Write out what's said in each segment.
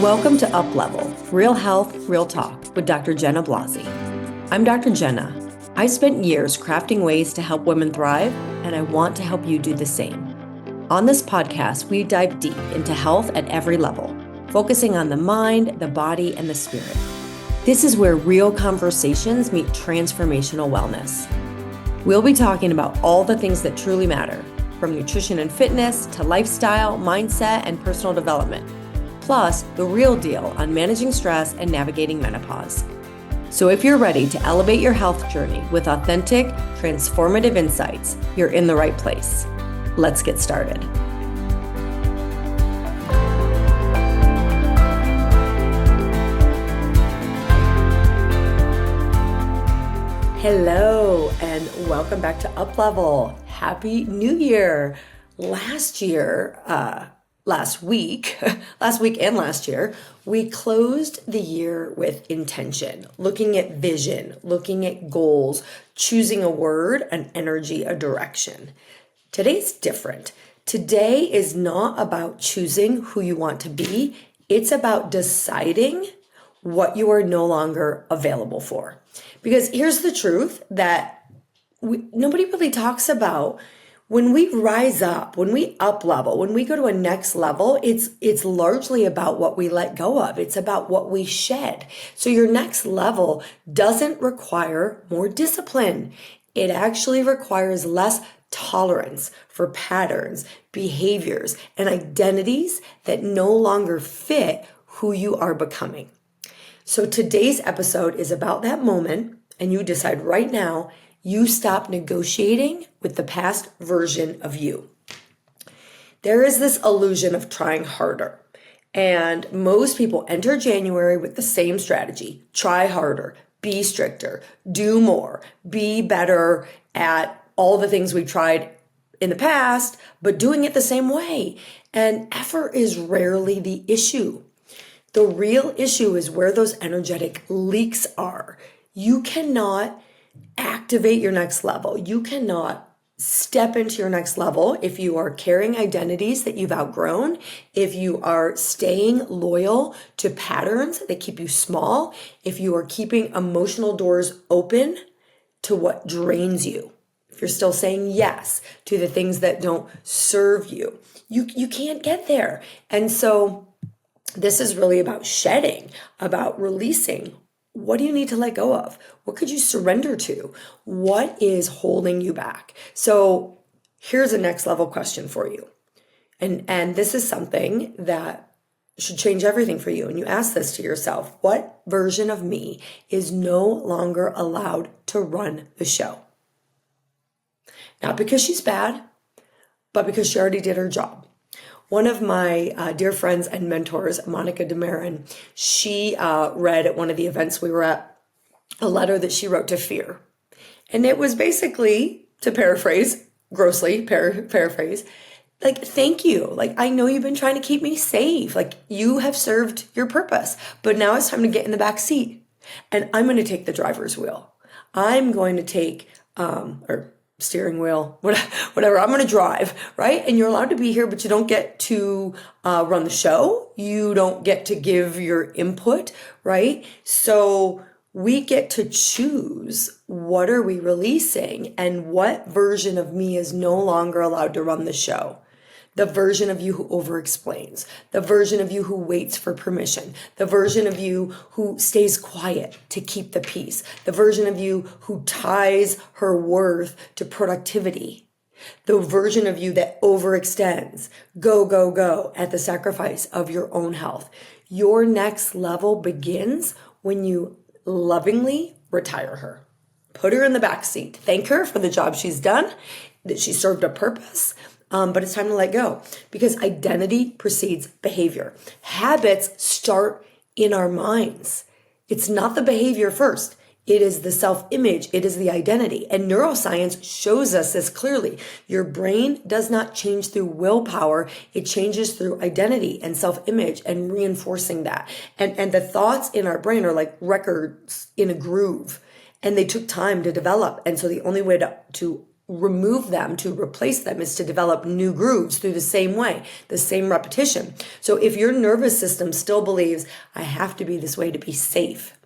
Welcome to UPLEVEL, Real Health, Real Talk with Dr. Jenna Blasi. I'm Dr. Jenna. I spent years crafting ways to help women thrive, and I want to help you do the same. On this podcast, we dive deep into health at every level, focusing on the mind, the body, and the spirit. This is where real conversations meet transformational wellness. We'll be talking about all the things that truly matter, from nutrition and fitness to lifestyle, mindset, and personal development. Plus, the real deal on managing stress and navigating menopause. So if you're ready to elevate your health journey with authentic, transformative insights, you're in the right place. Let's get started. Hello, and welcome back to UPLEVEL. Happy New Year. Last week and last year, we closed the year with intention, looking at vision, looking at goals, choosing a word, an energy, a direction. Today's different. Today is not about choosing who you want to be. It's about deciding what you are no longer available for. Because here's the truth that nobody really talks about. When we rise up, when we up level, when we go to a next level, it's largely about what we let go of. It's about what we shed. So your next level doesn't require more discipline. It actually requires less tolerance for patterns, behaviors, and identities that no longer fit who you are becoming. So today's episode is about that moment, and you decide right now you stop negotiating with the past version of you. There is this illusion of trying harder. And most people enter January with the same strategy. Try harder, be stricter, do more, be better at all the things we tried in the past, but doing it the same way. And effort is rarely the issue. The real issue is where those energetic leaks are. You cannot activate your next level. You cannot step into your next level if you are carrying identities that you've outgrown, if you are staying loyal to patterns that keep you small, if you are keeping emotional doors open to what drains you, if you're still saying yes to the things that don't serve you, you can't get there. And so this is really about shedding, about releasing. What do you need to let go of? What could you surrender to? What is holding you back? So here's a next level question for you. And this is something that should change everything for you. And you ask this to yourself: what version of me is no longer allowed to run the show? Not because she's bad, but because she already did her job. One of my dear friends and mentors, Monica DeMarin, she read at one of the events we were at a letter that she wrote to fear. And it was basically, to paraphrase, grossly paraphrase, like, thank you. Like, I know you've been trying to keep me safe. Like, you have served your purpose, but now it's time to get in the back seat. And I'm going to take the driver's wheel. I'm going to take, steering wheel, whatever. I'm going to drive, right? And you're allowed to be here, but you don't get to run the show. You don't get to give your input, right? So we get to choose what are we releasing and what version of me is no longer allowed to run the show. The version of you who over-explains, the version of you who waits for permission, the version of you who stays quiet to keep the peace, the version of you who ties her worth to productivity, the version of you that overextends, go at the sacrifice of your own health. Your next level begins when you lovingly retire her. Put her in the back seat. Thank her for the job she's done, that she served a purpose. But it's time to let go, because identity precedes behavior. Habits start in our minds. It's not the behavior first. It is the self-image. It is the identity. And neuroscience shows us this clearly. Your brain does not change through willpower. It changes through identity and self-image and reinforcing that. And the thoughts in our brain are like records in a groove, and they took time to develop. And so the only way to remove them, to replace them, is to develop new grooves through the same way, the same repetition. So if your nervous system still believes, I have to be this way to be safe,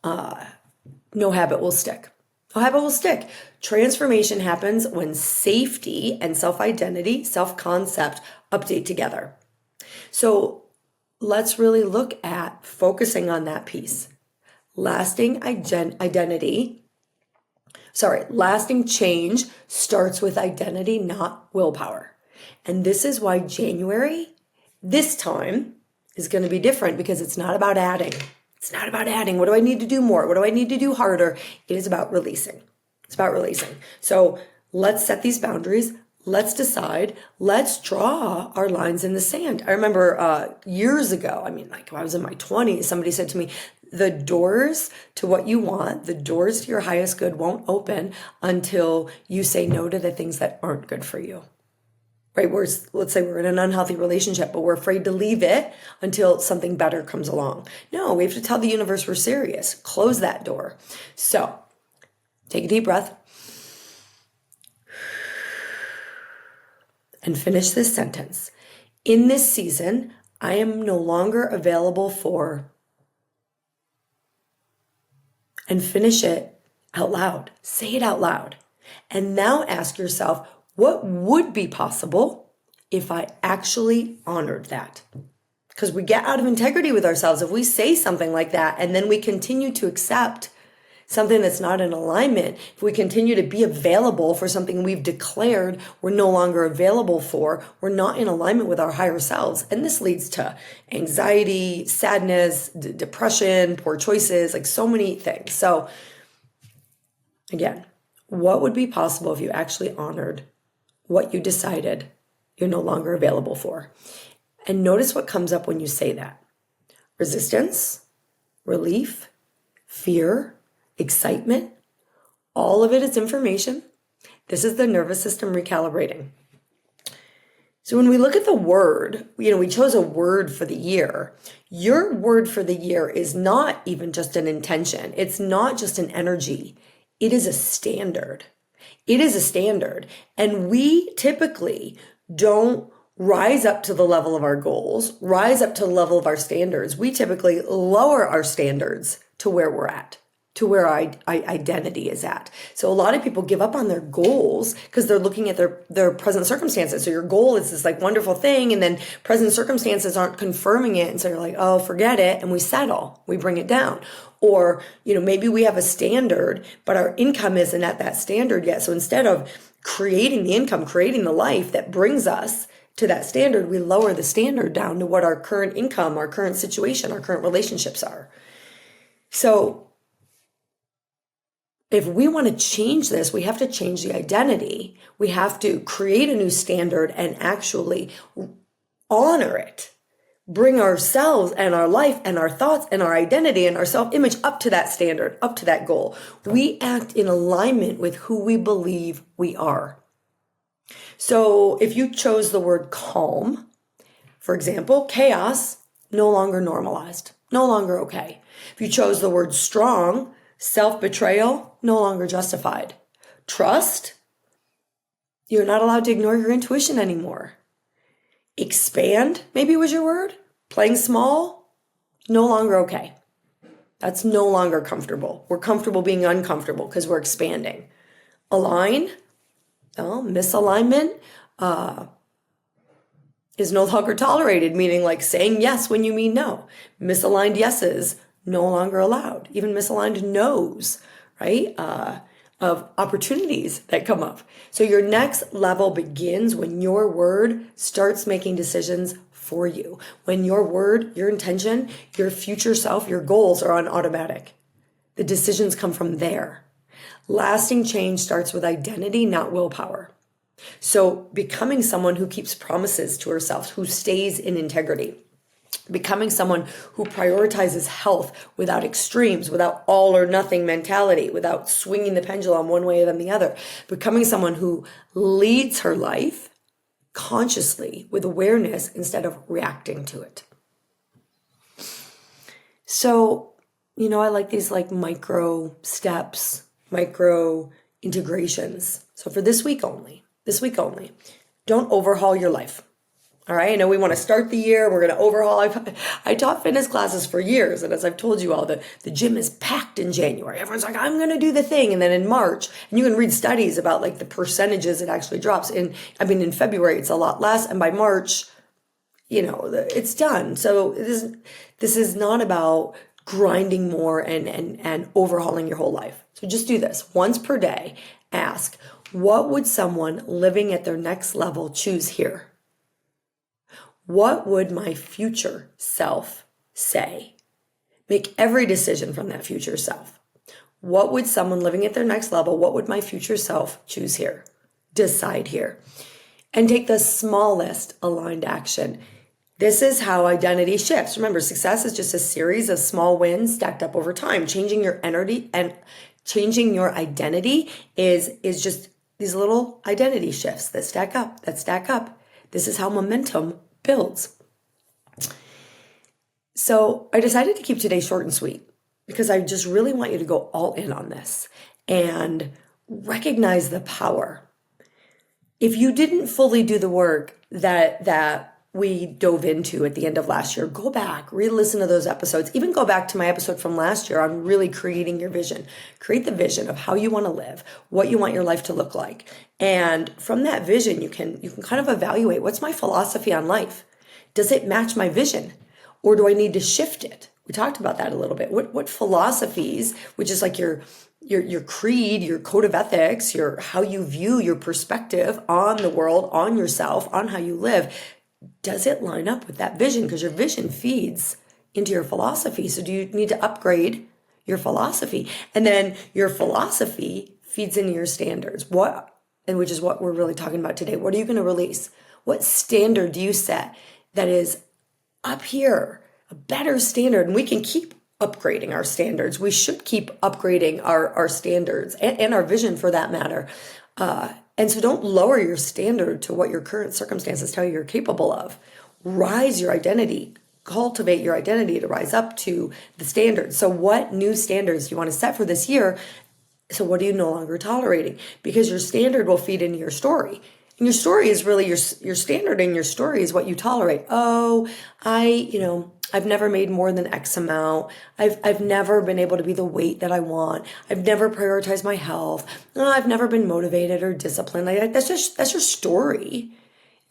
no habit will stick. No habit will stick. Transformation happens when safety and self-identity, self-concept update together. So let's really look at focusing on that piece. Lasting change starts with identity, not willpower. And this is why January, this time, is going to be different, because it's not about adding. It's not about adding. What do I need to do more? What do I need to do harder? It is about releasing. It's about releasing. So let's set these boundaries. Let's decide. Let's draw our lines in the sand. I remember years ago, when I was in my 20s, somebody said to me, the doors to what you want, the doors to your highest good won't open until you say no to the things that aren't good for you. Right? Let's say we're in an unhealthy relationship, but we're afraid to leave it until something better comes along. No, we have to tell the universe we're serious. Close that door. So take a deep breath and finish this sentence. In this season, I am no longer available for, and finish it out loud. Say it out loud. And now ask yourself, what would be possible if I actually honored that? Because we get out of integrity with ourselves if we say something like that and then we continue to accept something that's not in alignment. If we continue to be available for something we've declared we're no longer available for, we're not in alignment with our higher selves. And this leads to anxiety, sadness, depression, poor choices, like so many things. So again, what would be possible if you actually honored what you decided you're no longer available for? And notice what comes up when you say that. Resistance, relief, fear, excitement, all of it is information. This is the nervous system recalibrating. So when we look at the word, we chose a word for the year. Your word for the year is not even just an intention. It's not just an energy. It is a standard. It is a standard. And we typically don't rise up to the level of our goals, rise up to the level of our standards. We typically lower our standards to where we're at, to where our identity is at. So a lot of people give up on their goals because they're looking at their present circumstances. So your goal is this like wonderful thing, and then present circumstances aren't confirming it. And so you're like, oh, forget it. And we settle, we bring it down. Or, maybe we have a standard, but our income isn't at that standard yet. So instead of creating the income, creating the life that brings us to that standard, we lower the standard down to what our current income, our current situation, our current relationships are. So if we want to change this, we have to change the identity. We have to create a new standard and actually honor it. Bring ourselves and our life and our thoughts and our identity and our self-image up to that standard, up to that goal. We act in alignment with who we believe we are. So if you chose the word calm, for example, chaos, no longer normalized, no longer okay. If you chose the word strong, self-betrayal, no longer justified. Trust, you're not allowed to ignore your intuition anymore. Expand, maybe was your word. Playing small, no longer okay. That's no longer comfortable. We're comfortable being uncomfortable because we're expanding. Align, misalignment is no longer tolerated, meaning like saying yes when you mean no. Misaligned yeses, no longer allowed. Even misaligned no's, right? Of opportunities that come up. So your next level begins when your word starts making decisions for you. When your word, your intention, your future self, your goals are on automatic. The decisions come from there. Lasting change starts with identity, not willpower. So becoming someone who keeps promises to herself, who stays in integrity. Becoming someone who prioritizes health without extremes, without all or nothing mentality, without swinging the pendulum one way or then the other. Becoming someone who leads her life consciously with awareness instead of reacting to it. So, I like these like micro steps, micro integrations. So for this week only, don't overhaul your life. All right. I know we want to start the year. We're going to overhaul. I taught fitness classes for years. And as I've told you all, the gym is packed in January. Everyone's like, I'm going to do the thing. And then in March, and you can read studies about like the percentages it actually drops. In February, it's a lot less. And by March, it's done. So this is not about grinding more and overhauling your whole life. So just do this once per day. Ask, what would someone living at their next level choose here? What would my future self say? Make every decision from that future self. What would someone living at their next level, what would my future self choose here? Decide here. And take the smallest aligned action. This is how identity shifts. Remember, success is just a series of small wins stacked up over time. Changing your energy and changing your identity is just these little identity shifts that stack up, This is how momentum builds. So I decided to keep today short and sweet because I just really want you to go all in on this and recognize the power. If you didn't fully do the work that we dove into at the end of last year, go back, re-listen to those episodes, even go back to my episode from last year on really creating your vision. Create the vision of how you want to live, what you want your life to look like. And from that vision, you can kind of evaluate, what's my philosophy on life? Does it match my vision? Or do I need to shift it? We talked about that a little bit. What philosophies, which is like your creed, your code of ethics, how you view your perspective on the world, on yourself, on how you live, does it line up with that vision? Because your vision feeds into your philosophy. So do you need to upgrade your philosophy? And then your philosophy feeds into your standards. Which is what we're really talking about today. What are you going to release? What standard do you set that is up here, a better standard? And we can keep upgrading our standards. We should keep upgrading our standards and our vision for that matter. And so don't lower your standard to what your current circumstances tell you you're capable of. Rise your identity. Cultivate your identity to rise up to the standards. So what new standards do you want to set for this year? So what are you no longer tolerating? Because your standard will feed into your story. And your story is really your standard, and your story is what you tolerate. Oh, I've never made more than X amount. I've never been able to be the weight that I want. I've never prioritized my health. Oh, I've never been motivated or disciplined. That's your story.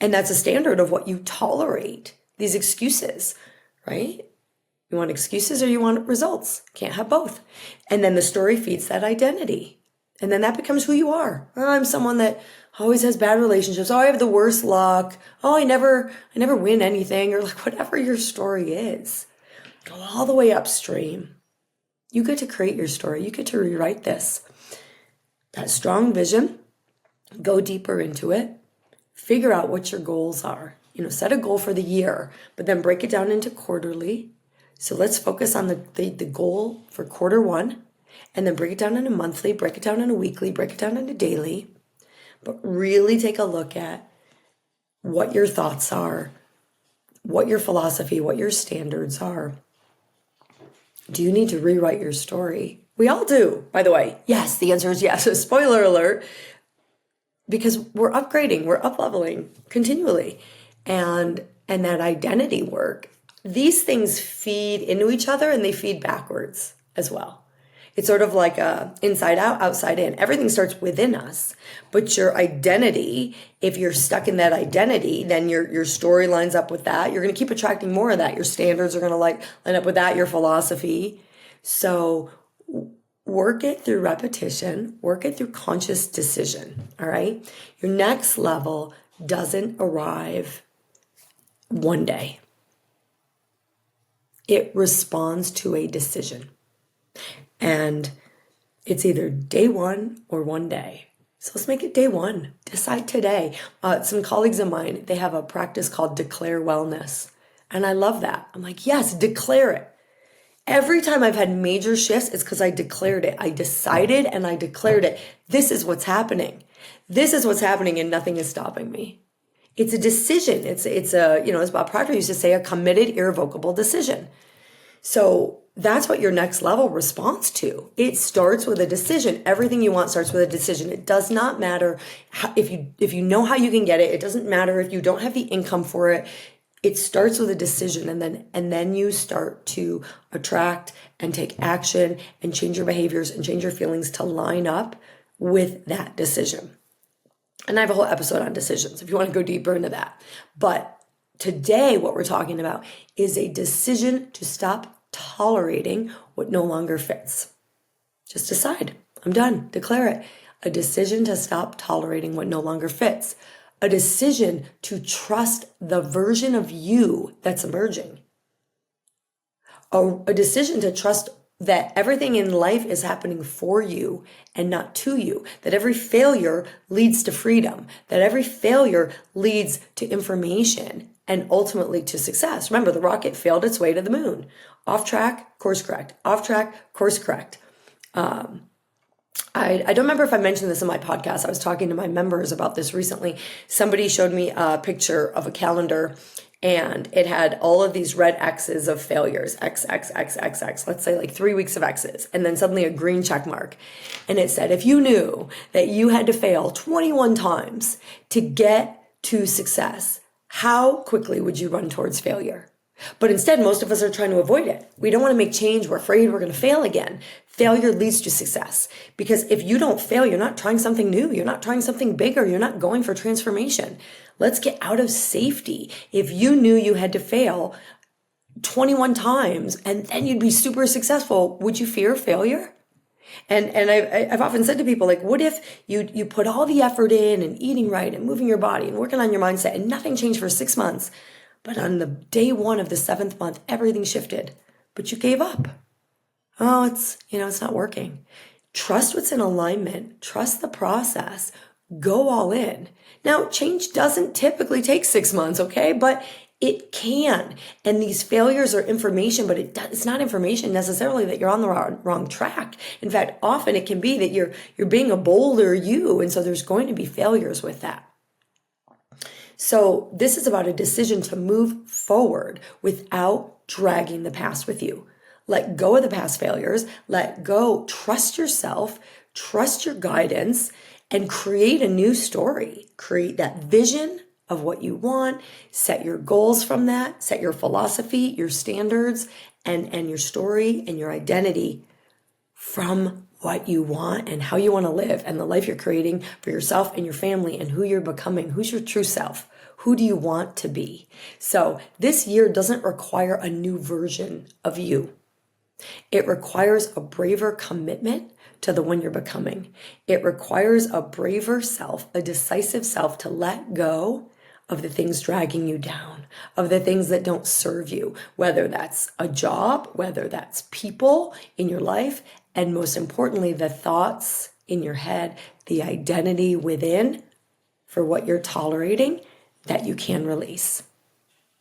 And that's a standard of what you tolerate. These excuses, right? You want excuses or you want results? Can't have both. And then the story feeds that identity. And then that becomes who you are. Oh, I'm someone that always has bad relationships. Oh, I have the worst luck. Oh, I never win anything, or like whatever your story is. Go all the way upstream. You get to create your story. You get to rewrite this. That strong vision, go deeper into it. Figure out what your goals are. Set a goal for the year, but then break it down into quarterly. So let's focus on the goal for quarter one, and then break it down into monthly, break it down into weekly, break it down into daily. But really take a look at what your thoughts are, what your philosophy, what your standards are. Do you need to rewrite your story? We all do, by the way. Yes, the answer is yes. So spoiler alert, because we're upgrading, we're up-leveling continually. And that identity work, these things feed into each other and they feed backwards as well. It's sort of like a inside out, outside in. Everything starts within us, but your identity, if you're stuck in that identity, then your story lines up with that. You're going to keep attracting more of that. Your standards are going to line up with that, your philosophy. So work it through repetition, work it through conscious decision. All right. Your next level doesn't arrive one day. It responds to a decision. And it's either day one or one day. So let's make it day one. Decide today. Some colleagues of mine, they have a practice called declare wellness. And I love that. I'm like, yes, declare it. Every time I've had major shifts, it's because I declared it. I decided and I declared it. This is what's happening. This is what's happening and nothing is stopping me. It's a decision. It's a, as Bob Proctor used to say, a committed, irrevocable decision. So that's what your next level responds to. It starts with a decision. Everything you want starts with a decision. It does not matter if you know how you can get it. It doesn't matter if you don't have the income for it. It starts with a decision, and then you start to attract and take action and change your behaviors and change your feelings to line up with that decision. And I have a whole episode on decisions if you want to go deeper into that. But today, what we're talking about is a decision to stop tolerating what no longer fits. Just decide. I'm done. Declare it. A decision to stop tolerating what no longer fits. A decision to trust the version of you that's emerging. A decision to trust that everything in life is happening for you and not to you. That every failure leads to freedom. That every failure leads to information and ultimately to success. Remember, the rocket failed its way to the moon. Off track, course correct. Off track, course correct. I don't remember if I mentioned this in my podcast. I was talking to my members about this recently. Somebody showed me a picture of a calendar, and it had all of these red X's of failures. X, X, X, X, X. Let's say like 3 weeks of X's. And then suddenly a green check mark. And it said, if you knew that you had to fail 21 times to get to success, how quickly would you run towards failure? But instead, most of us are trying to avoid it. We don't want to make change. We're afraid we're going to fail again. Failure leads to success. Because if you don't fail, you're not trying something new. You're not trying something bigger. You're not going for transformation. Let's get out of safety. If you knew you had to fail 21 times and then you'd be super successful, would you fear failure? And I've often said to people, like, what if you put all the effort in and eating right and moving your body and working on your mindset and nothing changed for 6 months, but on the day 1 of the 7th month, everything shifted, but you gave up? Oh, it's not working. Trust what's in alignment. Trust the process. Go all in. Now, change doesn't typically take 6 months, okay? But it can. And these failures are information, but it's not information necessarily that you're on the wrong track. In fact, often it can be that you're being a bolder you, and so there's going to be failures with that. So this is about a decision to move forward without dragging the past with you. Let go of the past failures. Let go. Trust yourself. Trust your guidance, and create a new story. Create that vision of what you want. Set your goals from that. Set your philosophy, your standards, and your story and your identity from what you want and how you want to live and the life you're creating for yourself and your family and who you're becoming. Who's your true self? Who do you want to be? So this year doesn't require a new version of you. It requires a braver commitment to the one you're becoming. It requires a braver self, a decisive self, to let go of the things dragging you down, of the things that don't serve you, whether that's a job, whether that's people in your life, and most importantly, the thoughts in your head, the identity within for what you're tolerating that you can release.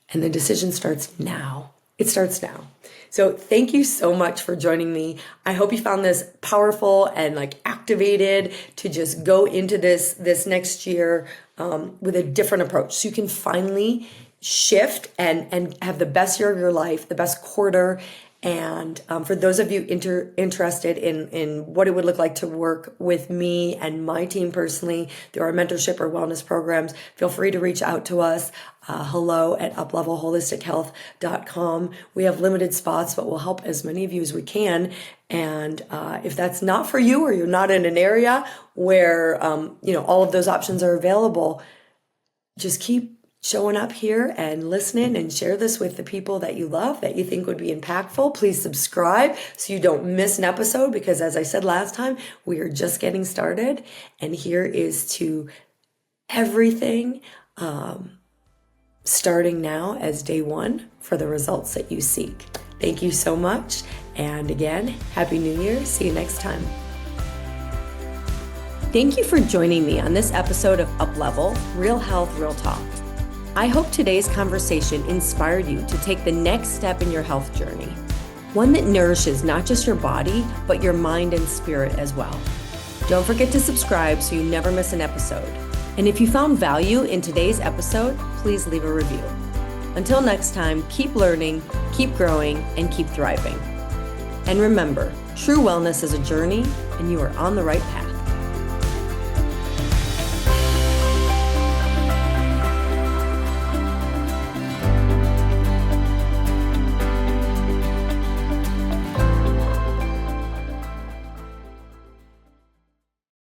And the decision starts now. It starts now. So thank you so much for joining me. I hope you found this powerful and activated to just go into this next year with a different approach. So you can finally shift and have the best year of your life, the best quarter. And for those of you interested in what it would look like to work with me and my team personally through our mentorship or wellness programs, feel free to reach out to us. hello@uplevelholistichealth.com. We have limited spots, but we'll help as many of you as we can. And if that's not for you, or you're not in an area where all of those options are available, just keep showing up here and listening, and share this with the people that you love, that you think would be impactful. Please subscribe so you don't miss an episode, because as I said last time, we are just getting started. And here is to everything starting now as day 1 for the results that you seek. Thank you so much. And again, Happy New Year. See you next time. Thank you for joining me on this episode of UpLevel, Real Health, Real Talk. I hope today's conversation inspired you to take the next step in your health journey, one that nourishes not just your body, but your mind and spirit as well. Don't forget to subscribe so you never miss an episode. And if you found value in today's episode, please leave a review. Until next time, keep learning, keep growing, and keep thriving. And remember, true wellness is a journey, and you are on the right path.